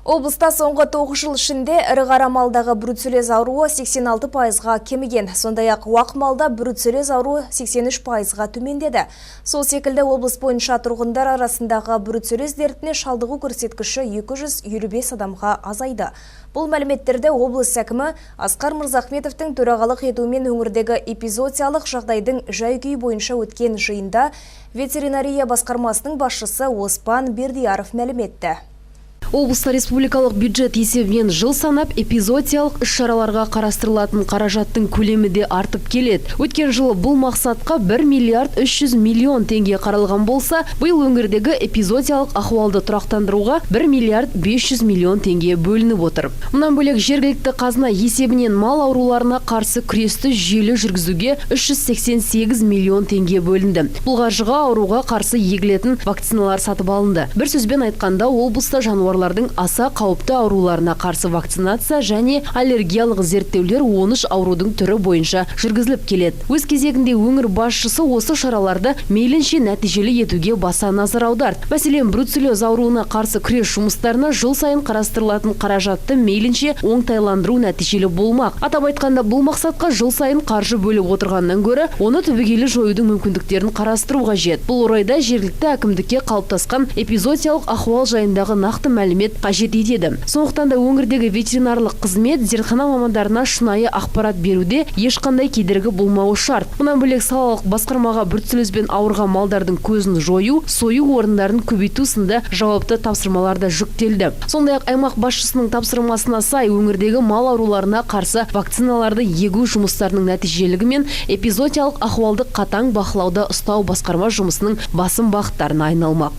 Облыста соңғы 9 жыл ішінде ірі қара малдағы бруцеллез ауруы 86%-ға кеміген. Сондай-ақ уақ малда бруцеллез ауруы 83%-ға төмендеді. Сол секілді облыс бойынша тұрғындар арасындағы бруцеллез дертіне шалдығу көрсеткіші 255 адамға азайды. Бұл мәліметтерді облыс әкімі Асқар Мырзахметовтың төрағалық етуімен өңірдегі эпизоотиялық жағдайдың жай-күйі бойынша өткен жиында ветеринария басқармасының басшысы Оспан Бердияров мәлім етті. Облыста республикалық бюджет есебінен жыл санап эпизоотиялық іс-шараларға қарастырылатын қаражаттың көлемі де артып келеді. Өткен жылы бұл мақсатқа 1 миллиард 300 миллион теңге қаралған болса, биыл өңірдегі эпизоотиялық ахуалды тұрақтандыруға 1 миллиард 500 миллион теңге бөлініп отыр. Мұнан бөлек жергілікті қазына есебінен мал ауруларына қарсы күресті жүйелі жүргізуге 388 миллион теңге бөлінді. Бұл қаржыға ауруға қарсы егілетін вакциналар сатып алынды. Бір сөзбен айтқанда, облыста жануарлардың аса қауіпті ауруларына қарсы вакцинация және аллергиялық зерттеулер 13 аурудың түрі бойынша жүргізіліп келеді. Өз кезегінде өңір басшысы осы шараларды мейлінше нәтижелі етуге баса назар аударды. Мәселен, бруцеллез ауруына қарсы күрес жұмыстарына жыл сайын қарастырылатын қаражатты мейлінше оңтайландыру нәтижелі болмақ. Атап айтқанда, бұл мақсатқа жыл сайын қаржы бөліп отырғаннан гөрі, оны түбегейлі жоюдың мүмкіндіктерін қарастыру қажет. Бұл орайда жергілікті әкімдікке қалыптасқан эпизоотиялық ахуал жайындағы нақты мәлімет қажет етеді. Сондықтан да өңірдегі ветеринарлық қызмет зертхана мамандарына шынайы ақпарат беруде ешқандай кедергі болмауы шарт. Мұнан бөлек салалық басқармаға бруцеллезбен ауырған малдардың көзін жою, сою орындарын көбейту сынды жауапты тапсырмаларда жүктелді. Сондай-ақ аймақ басшысының тапсырмасына сай өңірдегі мал ауруларына қарсы вакциналарды егу жұмыстарының нәтижелігі мен эпизоотиялық ахуалды қатаң бақылауда ұстау басқарма жұмысының басым бағыттарына айналмақ.